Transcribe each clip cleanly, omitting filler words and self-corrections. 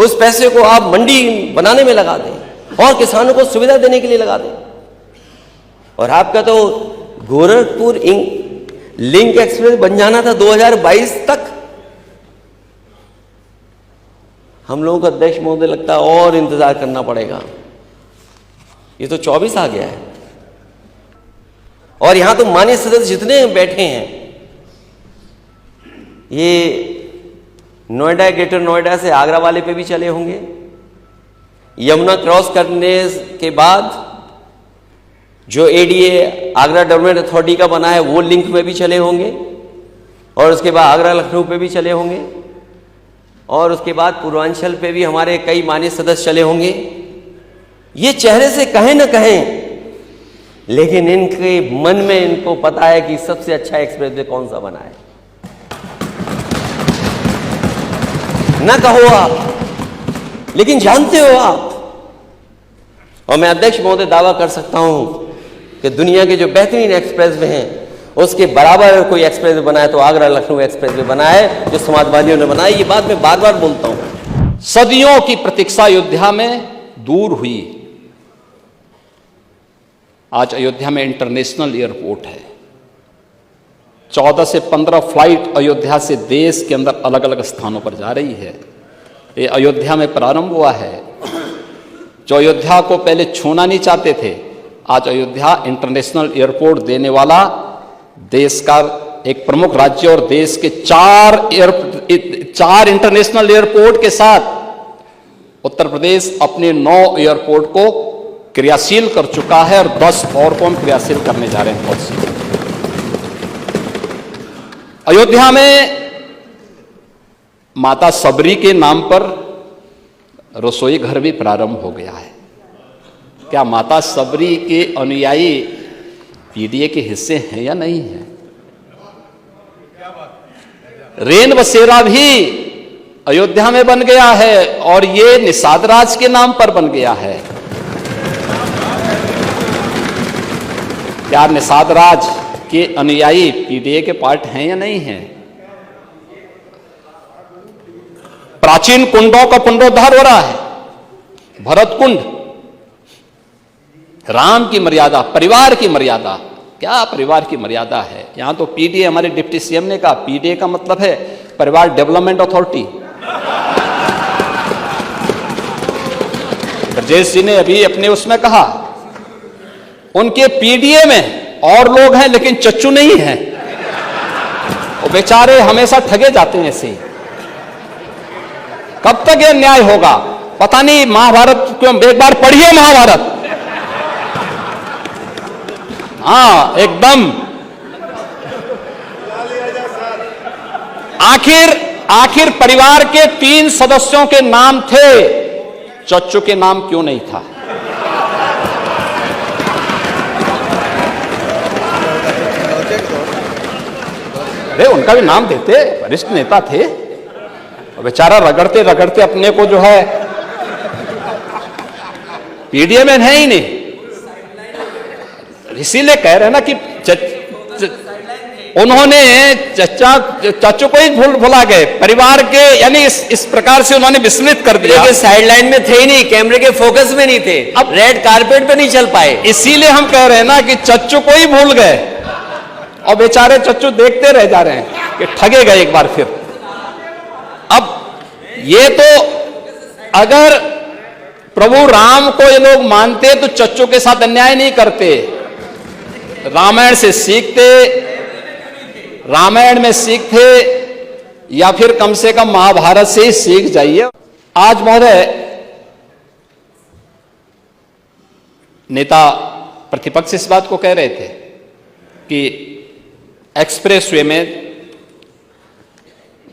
उस पैसे को आप मंडी बनाने में लगा दें और किसानों को सुविधा देने के लिए लगा दें। और आपका तो गोरखपुर लिंक एक्सप्रेस बन जाना था 2022 तक। हम लोगों को अध्यक्ष महोदय लगता है और इंतजार करना पड़ेगा। ये तो 24 आ गया है। और यहां तो माननीय सदस्य जितने बैठे हैं, ये नोएडा, ग्रेटर नोएडा से आगरा वाले पे भी चले होंगे, यमुना क्रॉस करने के बाद जो एडीए आगरा डेवलपमेंट अथॉरिटी का बना है वो लिंक में भी चले होंगे, और उसके बाद आगरा लखनऊ पे भी चले होंगे, और उसके बाद पूर्वांचल पे भी हमारे कई माननीय सदस्य चले होंगे। ये चेहरे से कहें न कहें, लेकिन इनके मन में इनको पता है कि सबसे अच्छा एक्सप्रेसवे कौन सा बना है। ना कहो आप, लेकिन जानते हो आप। और मैं अध्यक्ष महोदय दावा कर सकता हूं कि दुनिया के जो बेहतरीन एक्सप्रेसवे हैं उसके बराबर कोई एक्सप्रेसवे बना है तो आगरा लखनऊ एक्सप्रेसवे बना है, जो समाजवादियों ने बनाया। ये बात मैं बार बार बोलता हूं। सदियों की प्रतीक्षा अयोध्या में दूर हुई। आज अयोध्या में इंटरनेशनल एयरपोर्ट है। 14 से 15 फ्लाइट अयोध्या से देश के अंदर अलग अलग स्थानों पर जा रही है। ये अयोध्या में प्रारंभ हुआ है। जो अयोध्या को पहले छूना नहीं चाहते थे, आज अयोध्या इंटरनेशनल एयरपोर्ट देने वाला देश का एक प्रमुख राज्य, और देश के 4 इंटरनेशनल एयरपोर्ट के साथ उत्तर प्रदेश अपने 9 एयरपोर्ट को क्रियाशील कर चुका है, और 10 और को हम क्रियाशील करने जा रहे हैं बहुत सी। अयोध्या में माता सबरी के नाम पर रसोई घर भी प्रारंभ हो गया है। क्या माता सबरी के अनुयायी पीडीए के हिस्से हैं या नहीं है? रेन बसेरा भी अयोध्या में बन गया है, और ये निषाद राज के नाम पर बन गया है। क्या निषाद राज के अनुयायी पीडीए के पार्ट हैं या नहीं हैं? प्राचीन कुंडों का पुनरुद्धार हो रहा है। भरत कुंड, राम की मर्यादा, परिवार की मर्यादा। क्या परिवार की मर्यादा है? यहां तो पीडीए, हमारे डिप्टी सीएम ने कहा, पीडीए का मतलब है परिवार डेवलपमेंट अथॉरिटी। ब्रजेश जी ने अभी अपने उसमें कहा उनके पीडीए में और लोग हैं लेकिन चच्चू नहीं है। वो बेचारे हमेशा ठगे जाते हैं ऐसे ही। कब तक यह न्याय होगा पता नहीं। महाभारत क्यों, एक बार पढ़िए महाभारत। हाँ एकदम। आखिर परिवार के 3 सदस्यों के नाम थे, चच्चू के नाम क्यों नहीं था? अरे उनका भी नाम देते, वरिष्ठ नेता थे। बेचारा रगड़ते रगड़ते अपने को जो है पीडीए में है ही नहीं। इसीलिए कह रहे हैं ना कि उन्होंने चाचू को ही भुला गए, परिवार के, यानी इस प्रकार से उन्होंने विस्मृत कर दिया कि साइडलाइन में थे ही नहीं, कैमरे के फोकस में नहीं थे, अब रेड कारपेट पे नहीं चल पाए। इसीलिए हम कह रहे हैं ना कि चच्चू को ही भूल गए, और बेचारे चच्चू देखते रह जा रहे हैं कि ठगे गए एक बार फिर। अब ये तो अगर प्रभु राम को ये लोग मानते तो चच्चू के साथ अन्याय नहीं करते। रामायण से सीखते, रामायण में सीखते, या फिर कम से कम महाभारत से ही सीख जाइए। आज महोदय नेता प्रतिपक्ष इस बात को कह रहे थे कि एक्सप्रेसवे में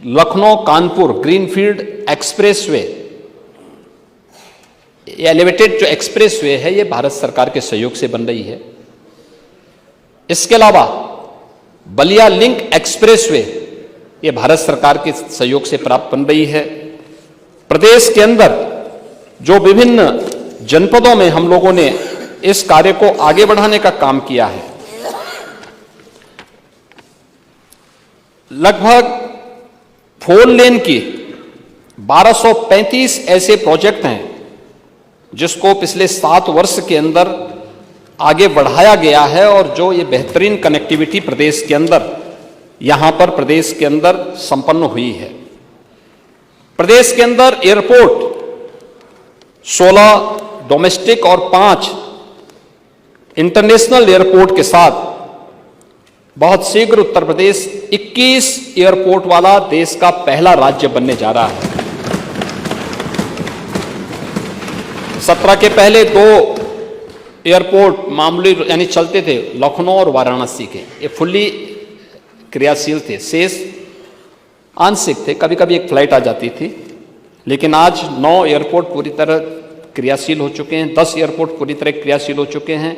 Lucknow Kanpur greenfield expressway, elevated जो एक्सप्रेसवे है ये भारत सरकार के सहयोग से बन रही है। इसके अलावा बलिया लिंक एक्सप्रेसवे ये भारत सरकार के सहयोग से प्राप्त बन रही है। प्रदेश के अंदर जो विभिन्न जनपदों में हम लोगों ने इस कार्य को आगे बढ़ाने का काम किया है, लगभग 4 लेन की 1235 ऐसे प्रोजेक्ट हैं जिसको पिछले 7 वर्ष के अंदर आगे बढ़ाया गया है, और जो ये बेहतरीन कनेक्टिविटी प्रदेश के अंदर, यहां पर प्रदेश के अंदर संपन्न हुई है। प्रदेश के अंदर एयरपोर्ट 16 डोमेस्टिक और 5 इंटरनेशनल एयरपोर्ट के साथ बहुत शीघ्र उत्तर प्रदेश 21 एयरपोर्ट वाला देश का पहला राज्य बनने जा रहा है। 17 के पहले 2 एयरपोर्ट मामूली यानी चलते थे, लखनऊ और वाराणसी के, ये फुल्ली क्रियाशील थे, शेष आंशिक थे, कभी कभी एक फ्लाइट आ जाती थी। लेकिन आज 9 एयरपोर्ट पूरी तरह क्रियाशील हो चुके हैं, 10 एयरपोर्ट पूरी तरह क्रियाशील हो चुके हैं,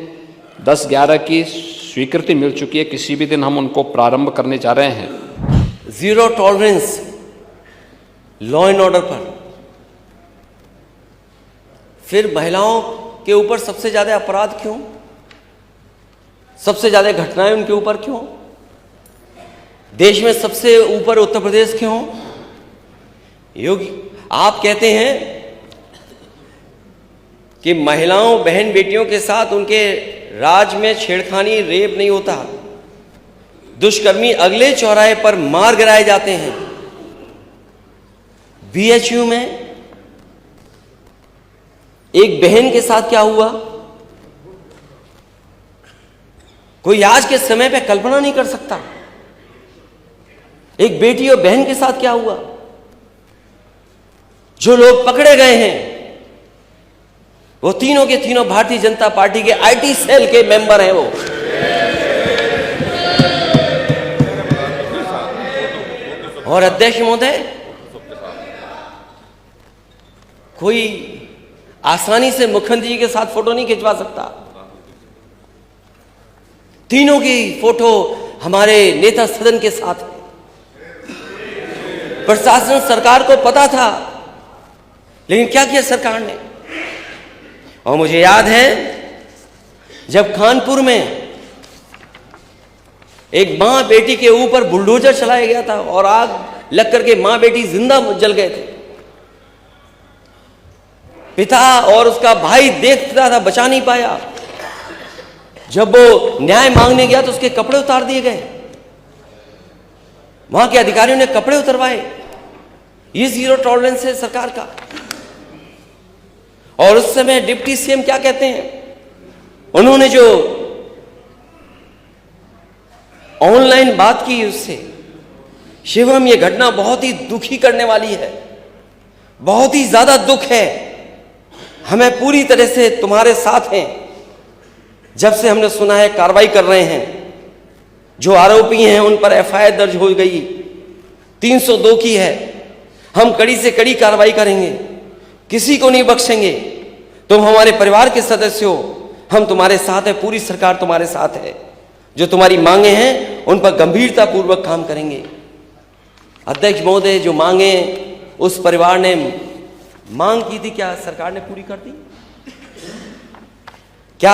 10-11 की स्वीकृति मिल चुकी है, किसी भी दिन हम उनको प्रारंभ करने जा रहे हैं। Zero tolerance law and order पर, फिर महिलाओं के ऊपर सबसे ज्यादा अपराध क्यों, सबसे ज्यादा घटनाएं उनके ऊपर क्यों, देश में सबसे ऊपर उत्तर प्रदेश क्यों? योगी आप कहते हैं कि महिलाओं बहन बेटियों के साथ उनके राज में छेड़खानी रेप नहीं होता, दुष्कर्मी अगले चौराहे पर मार गिराए जाते हैं। बीएचयू में एक बहन के साथ क्या हुआ, कोई आज के समय पे कल्पना नहीं कर सकता। एक बेटी और बहन के साथ क्या हुआ। जो लोग पकड़े गए हैं वो तीनों के तीनों भारतीय जनता पार्टी के आईटी सेल के मेंबर हैं। वो और अध्यक्ष महोदय, कोई आसानी से मुख्यमंत्री जी के साथ फोटो नहीं खिंचवा सकता। तीनों की फोटो हमारे नेता सदन के साथ है। प्रशासन सरकार को पता था, लेकिन क्या किया सरकार ने। और मुझे याद है जब कानपुर में एक मां बेटी के ऊपर बुलडोजर चलाया गया था और आग लग करके मां बेटी जिंदा जल गए थे। पिता और उसका भाई देखता था, बचा नहीं पाया। जब वो न्याय मांगने गया तो उसके कपड़े उतार दिए गए, वहां के अधिकारियों ने कपड़े उतरवाए। ये जीरो टॉलरेंस है सरकार का। और उस समय डिप्टी सीएम क्या कहते हैं, उन्होंने जो ऑनलाइन बात की उससे, शिवम ये घटना बहुत ही दुखी करने वाली है, बहुत ही ज्यादा दुख है। हमें पूरी तरह से तुम्हारे साथ हैं। जब से हमने सुना है कार्रवाई कर रहे हैं, जो आरोपी हैं उन पर एफआईआर दर्ज हो गई, 302 की है। हम कड़ी से कड़ी कार्रवाई करेंगे, किसी को नहीं बख्शेंगे। तुम हमारे परिवार के सदस्य हो, हम तुम्हारे साथ हैं, पूरी सरकार तुम्हारे साथ है। जो तुम्हारी मांगे हैं उन पर गंभीरता पूर्वक काम करेंगे। अध्यक्ष महोदय, जो मांगे उस परिवार ने मांग की थी, क्या सरकार ने पूरी कर दी? क्या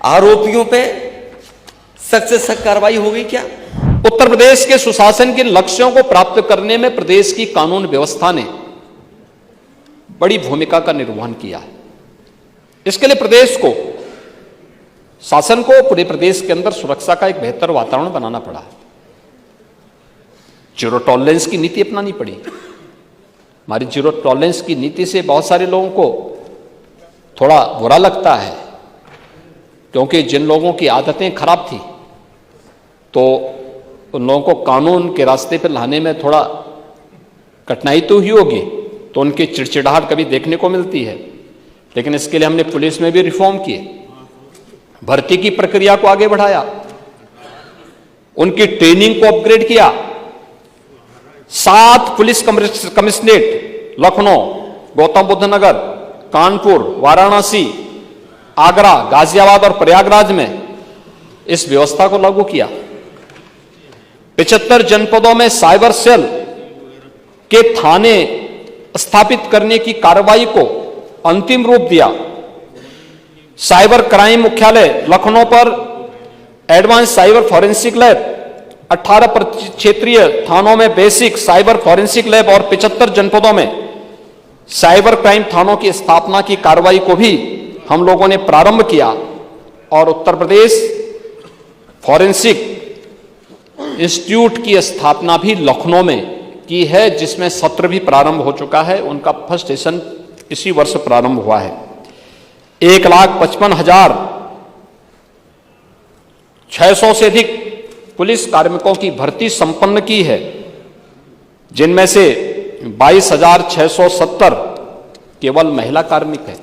आरोपियों पे सख्त से सख्त कार्रवाई हो गई? क्या उत्तर प्रदेश के सुशासन के लक्ष्यों को प्राप्त करने में प्रदेश की कानून व्यवस्था ने बड़ी भूमिका का निर्वहन किया है। इसके लिए प्रदेश को, शासन को पूरे प्रदेश के अंदर सुरक्षा का एक बेहतर वातावरण बनाना पड़ा। जीरो टॉलरेंस की नीति अपनानी पड़ी। हमारी जीरो टॉलरेंस की नीति से बहुत सारे लोगों को थोड़ा बुरा लगता है, क्योंकि जिन लोगों की आदतें खराब थी तो उन लोगों को कानून के रास्ते पर लाने में थोड़ा कठिनाई तो हुई होगी, तो उनकी चिड़चिड़ाहट कभी देखने को मिलती है। लेकिन इसके लिए हमने पुलिस में भी रिफॉर्म किए, भर्ती की प्रक्रिया को आगे बढ़ाया, उनकी ट्रेनिंग को अपग्रेड किया। 7 पुलिस कमिश्नरेट लखनऊ, गौतम बुद्ध नगर, कानपुर, वाराणसी, आगरा, गाजियाबाद और प्रयागराज में इस व्यवस्था को लागू किया। 75 जनपदों में साइबर सेल के थाने स्थापित करने की कार्रवाई को अंतिम रूप दिया। साइबर क्राइम मुख्यालय लखनऊ पर एडवांस साइबर फॉरेंसिक लैब, 18 क्षेत्रीय थानों में बेसिक साइबर फॉरेंसिक लैब और 75 जनपदों में साइबर क्राइम थानों की स्थापना की कार्रवाई को भी हम लोगों ने प्रारंभ किया और उत्तर प्रदेश फॉरेंसिक इंस्टीट्यूट की स्थापना भी लखनऊ में की है, जिसमें सत्र भी प्रारंभ हो चुका है। उनका फर्स्ट सेशन इसी वर्ष प्रारंभ हुआ है। 1,55,600 से अधिक पुलिस कार्मिकों की भर्ती संपन्न की है, जिनमें से 22,670 केवल महिला कार्मिक है।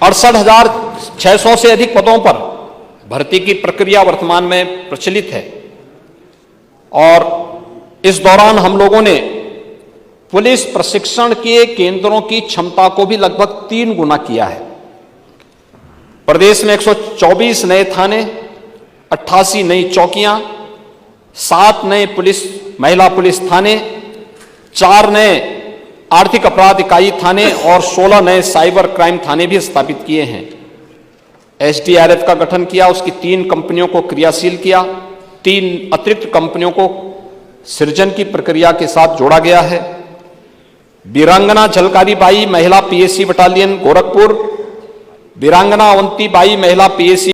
68,600 से अधिक पदों पर भर्ती की प्रक्रिया वर्तमान में प्रचलित है और इस दौरान हम लोगों ने पुलिस प्रशिक्षण के केंद्रों की क्षमता को भी लगभग 3 गुना किया है। प्रदेश में 124 नए थाने, 88 नई चौकियां, 7 नए महिला पुलिस थाने, 4 नए आर्थिक अपराध इकाई थाने और 16 नए साइबर क्राइम थाने भी स्थापित किए हैं। एसडीआरएफ का गठन किया, उसकी 3 कंपनियों को क्रियाशील किया, 3 अतिरिक्त कंपनियों को सृजन की प्रक्रिया के साथ जोड़ा गया है। वीरांगना झलकारी बाई महिला पीएसी बटालियन गोरखपुर, वीरांगना अवंती बाई महिला पीएसी